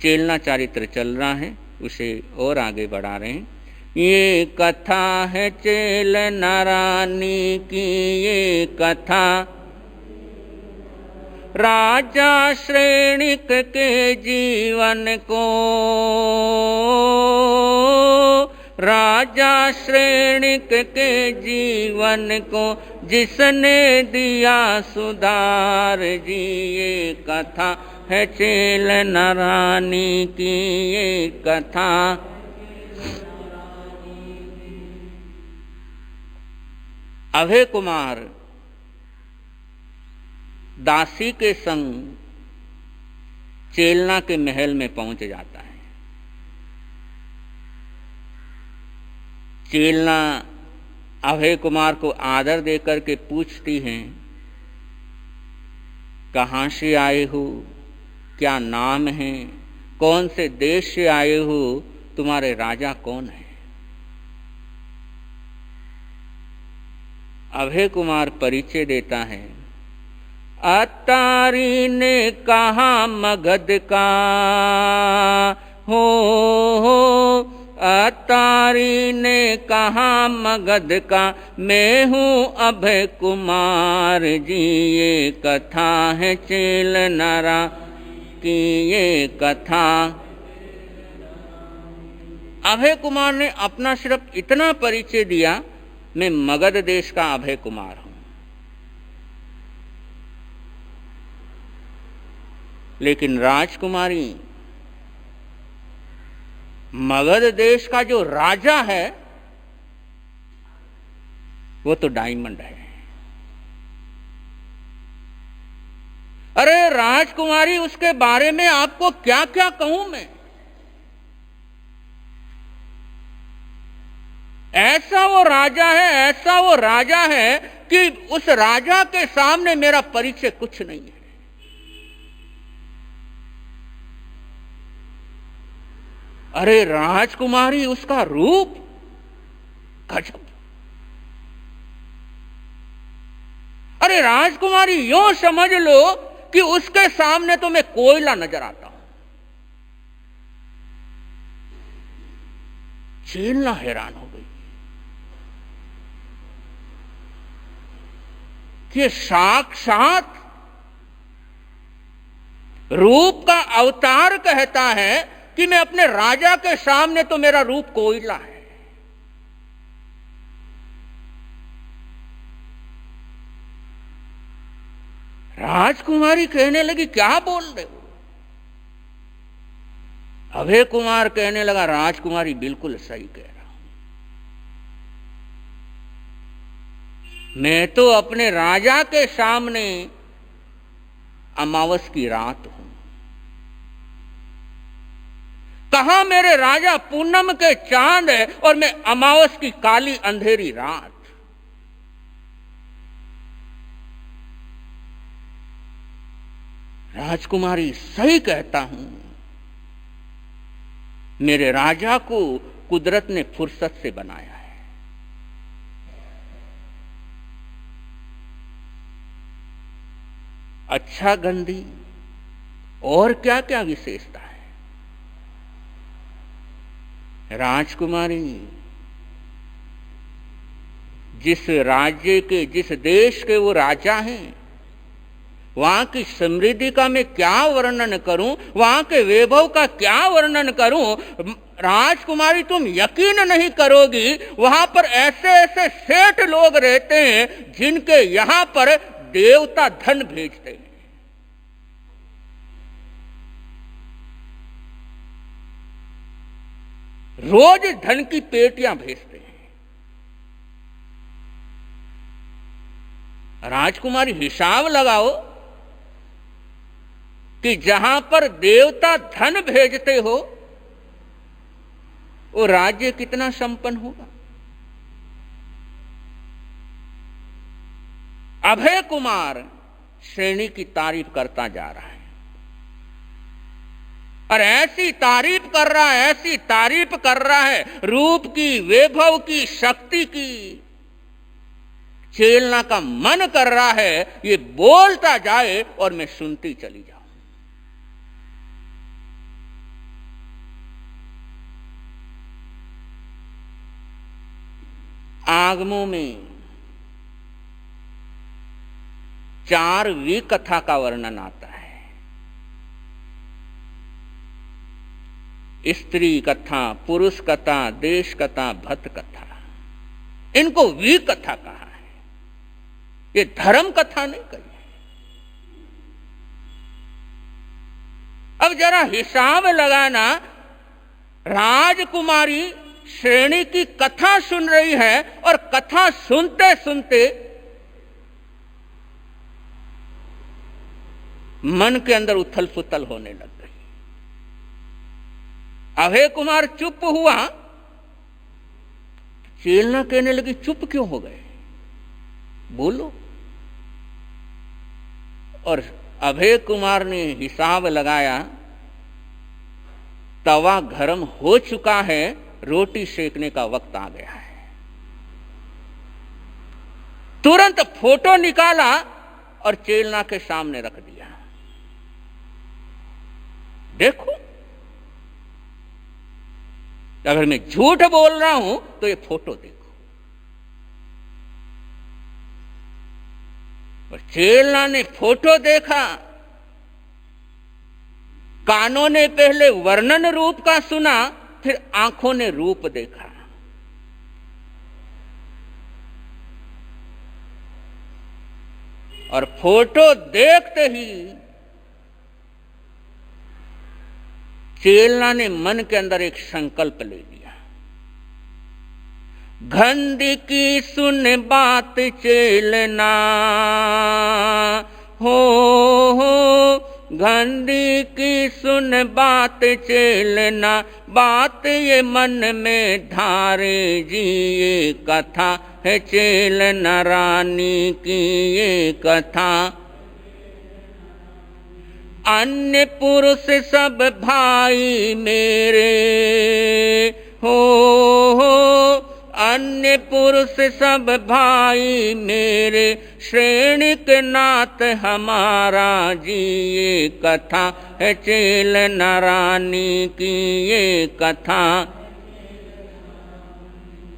चेलना चारित्र चल रहा है, उसे और आगे बढ़ा रहे हैं। ये कथा है चेलना रानी की, ये कथा राजा श्रेणिक के जीवन को, राजा श्रेणिक के जीवन को जिसने दिया सुधार जी। ये कथा है चेलना रानी की, ये कथा अभय कुमार दासी के संग चेलना के महल में पहुंच जाता है। चेलना अभय कुमार को आदर देकर के पूछती हैं, कहाँ से आए हो, क्या नाम है, कौन से देश से आए हो, तुम्हारे राजा कौन है। अभय कुमार परिचय देता है। अतारी ने कहा मगध का हो, अतारी ने कहा मगध का, मैं हूँ अभय कुमार जी। ये कथा है चेलना रानी की, ये कथा। अभय कुमार ने अपना सिर्फ इतना परिचय दिया, मैं मगध देश का अभय कुमार हूं। लेकिन राजकुमारी, मगध देश का जो राजा है वो तो डायमंड है। अरे राजकुमारी, उसके बारे में आपको क्या क्या कहूं मैं। ऐसा वो राजा है, ऐसा वो राजा है कि उस राजा के सामने मेरा परिचय कुछ नहीं है। अरे राजकुमारी, उसका रूप गजब। अरे राजकुमारी, यूं समझ लो कि उसके सामने तो मैं कोयला नजर आता हूं। चेलना हैरान हो गई कि साक्षात रूप का अवतार कहता है कि मैं अपने राजा के सामने तो मेरा रूप कोयला है। राजकुमारी कहने लगी, क्या बोल रहे हो। अभय कुमार कहने लगा, राजकुमारी बिल्कुल सही कह रहा हूं। मैं तो अपने राजा के सामने अमावस की रात हूं। कहां मेरे राजा पूनम के चांद है और मैं अमावस की काली अंधेरी रात। राजकुमारी, सही कहता हूं, मेरे राजा को कुदरत ने फुर्सत से बनाया है। अच्छा गंधी, और क्या क्या विशेषता है। राजकुमारी, जिस राज्य के, जिस देश के वो राजा हैं, वहां की समृद्धि का मैं क्या वर्णन करूं, वहां के वैभव का क्या वर्णन करूं। राजकुमारी, तुम यकीन नहीं करोगी, वहां पर ऐसे ऐसे सेठ लोग रहते हैं जिनके यहां पर देवता धन भेजते हैं। रोज धन की पेटियां भेजते हैं। राजकुमारी, हिसाब लगाओ कि जहां पर देवता धन भेजते हो वो राज्य कितना संपन्न होगा। अभय कुमार श्रेणी की तारीफ करता जा रहा है और ऐसी तारीफ कर रहा है, ऐसी तारीफ कर रहा है रूप की, वैभव की, शक्ति की। चेलना का मन कर रहा है ये बोलता जाए और मैं सुनती चली जाऊं। आगमों में 4 विकथा का वर्णन आता है। स्त्री कथा, पुरुष कथा, देश कथा, भत कथा, इनको विकथा कहा है। ये धर्म कथा नहीं कही। अब जरा हिसाब लगाना, राजकुमारी श्रेणी की कथा सुन रही है और कथा सुनते सुनते मन के अंदर उथल पुथल होने लग गई। अभय कुमार चुप हुआ। चेलना कहने लगी, चुप क्यों हो गए, बोलो। और अभय कुमार ने हिसाब लगाया, तवा गरम हो चुका है, रोटी सेकने का वक्त आ गया है। तुरंत फोटो निकाला और चेलना के सामने रख दिया। देखो, अगर मैं झूठ बोल रहा हूं तो ये फोटो देखो। और चेलना ने फोटो देखा। कानों ने पहले वर्णन रूप का सुना, फिर आंखों ने रूप देखा। और फोटो देखते ही चेलना ने मन के अंदर एक संकल्प ले लिया। घंदी की सुन बात चेलना, हो घंदी की सुन बात चेलना, बात ये मन में धारे जी, ये कथा है चेलना रानी की ये कथा। अन्य पुरुष सब भाई मेरे, हो अन्य पुरुष सब भाई मेरे, श्रेणिक नाथ हमारा जी, ये कथा है चेलना रानी की ये कथा।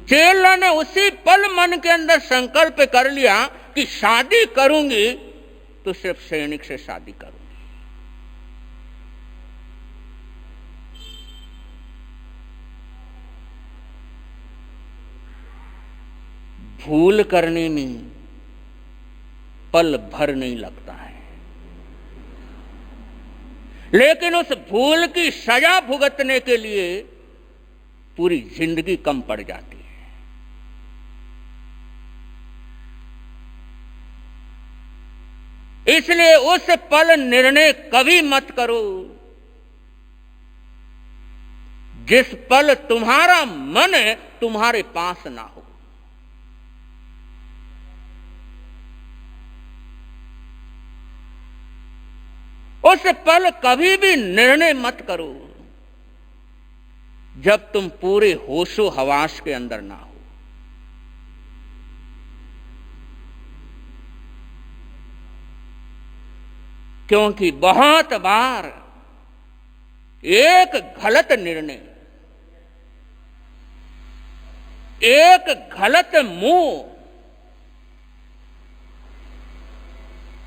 चेला ने उसी पल मन के अंदर संकल्प कर लिया कि शादी करूंगी तो सिर्फ सैनिक से शादी करूंगी। भूल करने में पल भर नहीं लगता है, लेकिन उस भूल की सजा भुगतने के लिए पूरी जिंदगी कम पड़ जाती है। इसलिए उस पल निर्णय कभी मत करो जिस पल तुम्हारा मन तुम्हारे पास ना हो। उस पल कभी भी निर्णय मत करो जब तुम पूरे होशो हवास के अंदर ना हो। क्योंकि बहुत बार एक गलत निर्णय, एक गलत मुंह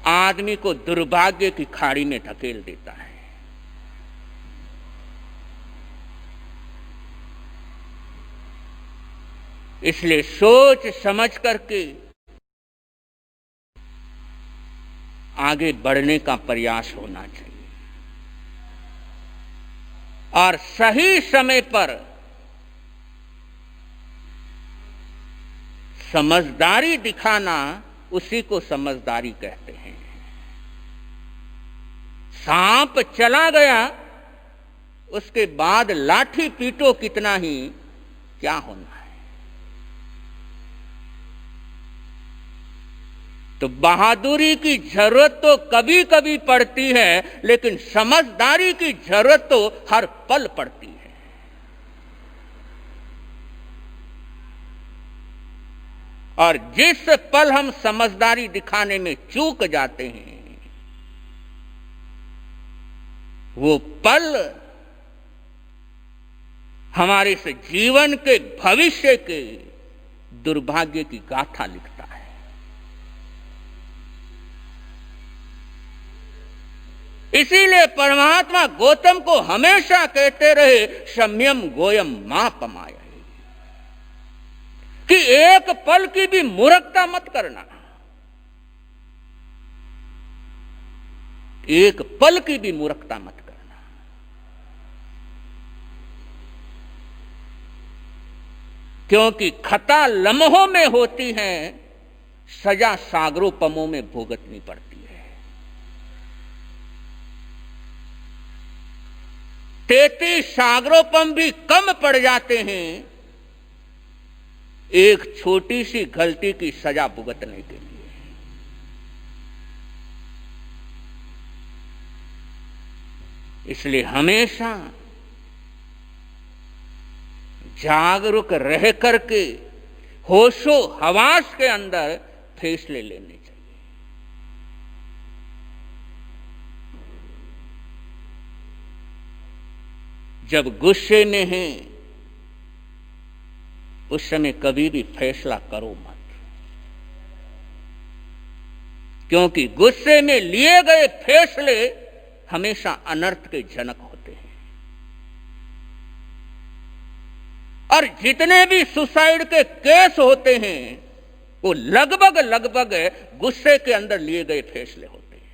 आदमी को दुर्भाग्य की खाड़ी में धकेल देता है। इसलिए सोच समझ करके आगे बढ़ने का प्रयास होना चाहिए और सही समय पर समझदारी दिखाना, उसी को समझदारी कहते हैं। सांप चला गया, उसके बाद लाठी पीटो कितना ही, क्या होना है। तो बहादुरी की जरूरत तो कभी कभी पड़ती है, लेकिन समझदारी की जरूरत तो हर पल पड़ती है। और जिस पल हम समझदारी दिखाने में चूक जाते हैं, वो पल हमारे इस जीवन के भविष्य के दुर्भाग्य की गाथा लिखता है। इसीलिए परमात्मा गौतम को हमेशा कहते रहे सम्यम गोयम मा पमाया, कि एक पल की भी मूर्खता मत करना, एक पल की भी मूर्खता मत करना। क्योंकि खता लम्हों में होती है, सजा सागरोपमों में भुगतनी पड़ती है। 33 सागरोपम भी कम पड़ जाते हैं एक छोटी सी गलती की सजा भुगतने के लिए। इसलिए हमेशा जागरूक रह करके होशो हवास के अंदर फैसले लेने चाहिए। जब गुस्से में हैं उस समय कभी भी फैसला करो मत, क्योंकि गुस्से में लिए गए फैसले हमेशा अनर्थ के जनक होते हैं। और जितने भी सुसाइड के केस होते हैं वो लगभग गुस्से के अंदर लिए गए फैसले होते हैं।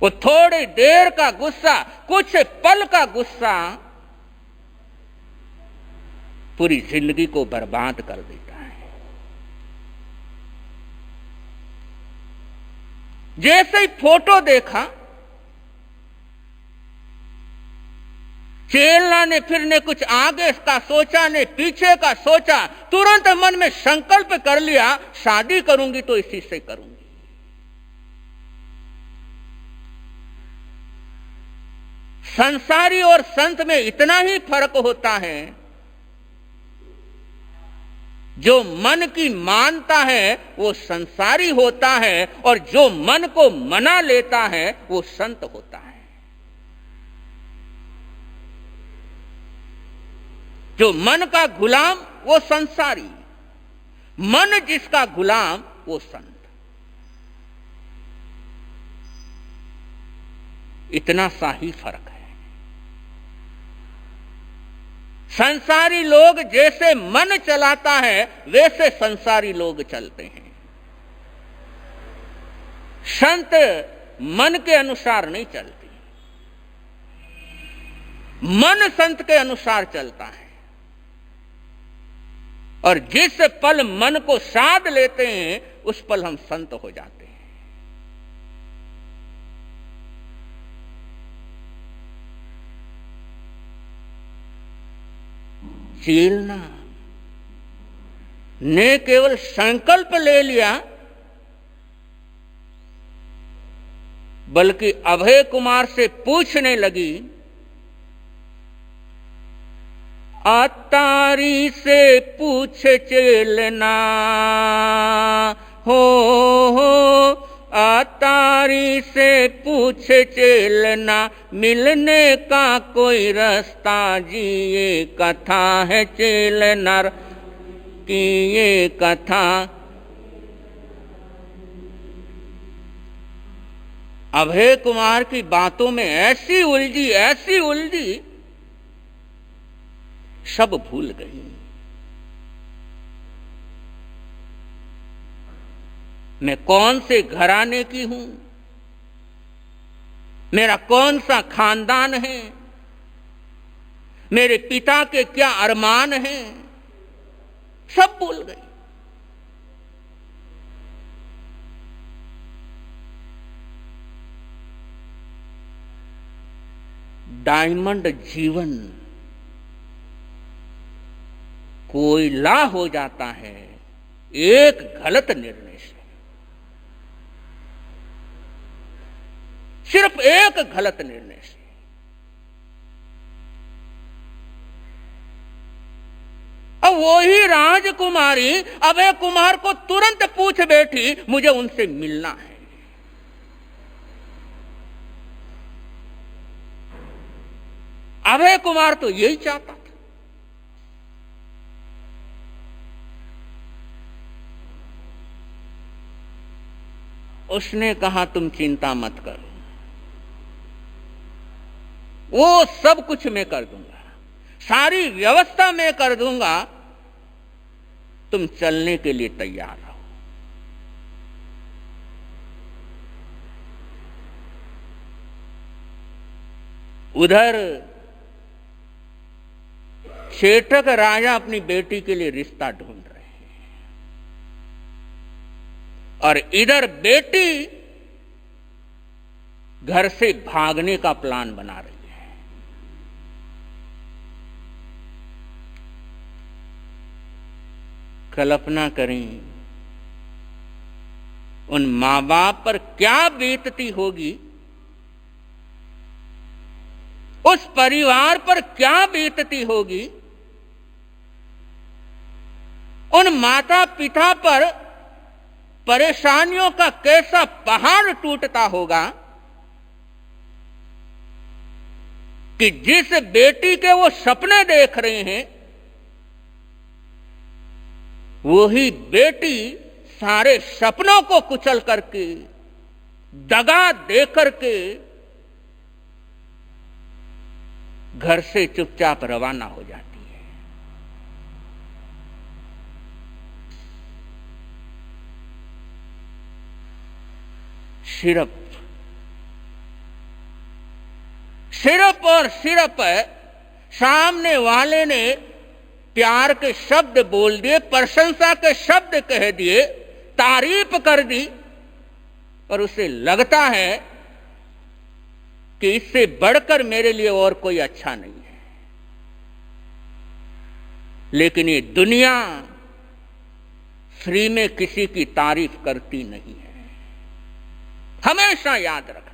वो थोड़ी देर का गुस्सा, कुछ पल का गुस्सा पूरी जिंदगी को बर्बाद कर देता है। जैसे ही फोटो देखा, चलना ने फिरने कुछ आगे का सोचा ने पीछे का सोचा, तुरंत मन में संकल्प कर लिया शादी करूंगी तो इसी से करूंगी। संसारी और संत में इतना ही फर्क होता है, जो मन की मानता है वो संसारी होता है और जो मन को मना लेता है वो संत होता है। जो मन का गुलाम वो संसारी, मन जिसका गुलाम वो संत। इतना सा ही फर्क है। संसारी लोग जैसे मन चलाता है वैसे संसारी लोग चलते हैं। संत मन के अनुसार नहीं चलती, मन संत के अनुसार चलता है। और जिस पल मन को साध लेते हैं उस पल हम संत हो जाते हैं। चेलना ने केवल संकल्प ले लिया, बल्कि अभय कुमार से पूछने लगी, अतारी से पूछ चेलना हो, अतारी से पूछ चेलना, मिलने का कोई रास्ता जी, ये कथा है चेलना की, ये कथा। अभय कुमार की बातों में ऐसी उलझी, सब भूल गई। मैं कौन से घराने की हूं, मेरा कौन सा खानदान है, मेरे पिता के क्या अरमान हैं, सब भूल गई। डायमंड जीवन कोयला हो जाता है एक गलत निर्णय से, सिर्फ एक गलत निर्णय से। अब वही राजकुमारी अभय कुमार को तुरंत पूछ बैठी, मुझे उनसे मिलना है। अभय कुमार तो यही चाहता था। उसने कहा तुम चिंता मत करो, वो सब कुछ मैं कर दूंगा, सारी व्यवस्था मैं कर दूंगा, तुम चलने के लिए तैयार रहो। उधर चेटक राजा अपनी बेटी के लिए रिश्ता ढूंढ रहे हैं और इधर बेटी घर से भागने का प्लान बना रही है। कल्पना करें उन मां बाप पर क्या बीतती होगी, उस परिवार पर क्या बीतती होगी, उन माता पिता पर परेशानियों का कैसा पहाड़ टूटता होगा कि जिस बेटी के वो सपने देख रहे हैं, वही बेटी सारे सपनों को कुचल करके, दगा दे करके घर से चुपचाप रवाना हो जाती है। सिर्फ और सिर्फ सामने वाले ने प्यार के शब्द बोल दिए, प्रशंसा के शब्द कह दिए, तारीफ कर दी और उसे लगता है कि इससे बढ़कर मेरे लिए और कोई अच्छा नहीं है। लेकिन ये दुनिया फ्री में किसी की तारीफ करती नहीं है, हमेशा याद रखना।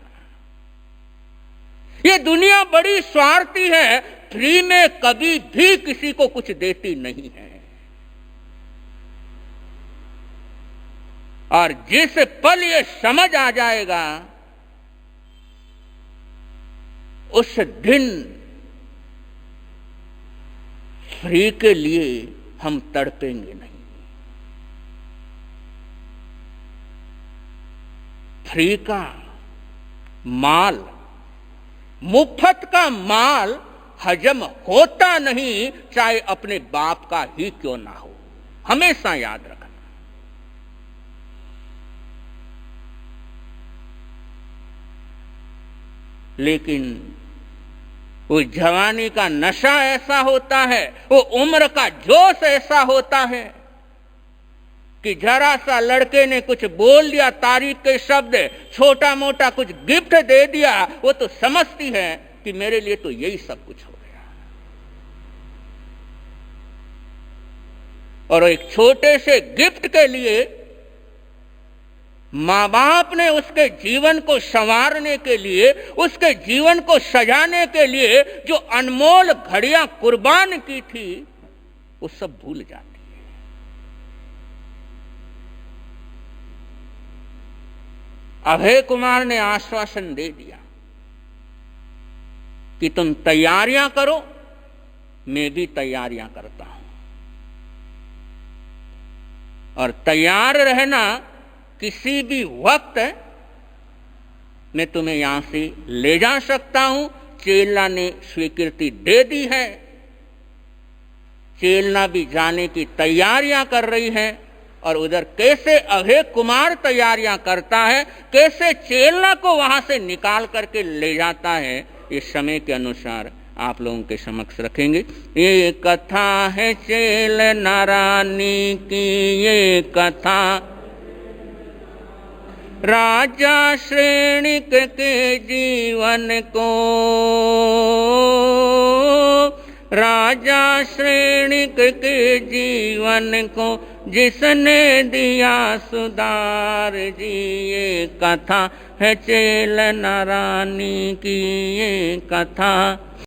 ये दुनिया बड़ी स्वार्थी है, फ्री में कभी भी किसी को कुछ देती नहीं है। और जिस पल ये समझ आ जाएगा, उस दिन फ्री के लिए हम तड़पेंगे नहीं। फ्री का माल, मुफ्त का माल हजम होता नहीं, चाहे अपने बाप का ही क्यों ना हो, हमेशा याद रखना। लेकिन वो जवानी का नशा ऐसा होता है, वो उम्र का जोश ऐसा होता है कि जरा सा लड़के ने कुछ बोल दिया, तारीफ के शब्द, छोटा मोटा कुछ गिफ्ट दे दिया, वो तो समझती है कि मेरे लिए तो यही सब कुछ हो गया। और एक छोटे से गिफ्ट के लिए मां बाप ने उसके जीवन को संवारने के लिए, उसके जीवन को सजाने के लिए जो अनमोल घड़ियां कुर्बान की थी, वो सब भूल जाती है। अभय कुमार ने आश्वासन दे दिया कि तुम तैयारियां करो, मैं भी तैयारियां करता हूं, और तैयार रहना, किसी भी वक्त मैं तुम्हें यहां से ले जा सकता हूं। चेलना ने स्वीकृति दे दी है, चेलना भी जाने की तैयारियां कर रही है। और उधर कैसे अभय कुमार तैयारियां करता है, कैसे चेलना को वहां से निकाल करके ले जाता है, इस समय के अनुसार आप लोगों के समक्ष रखेंगे। ये कथा है चेलना रानी की, ये कथा राजा श्रेणिक के जीवन को, राजा श्रेणिक के जीवन को जिसने दिया सुधार जी। ये कथा है चेलना रानी की, ये कथा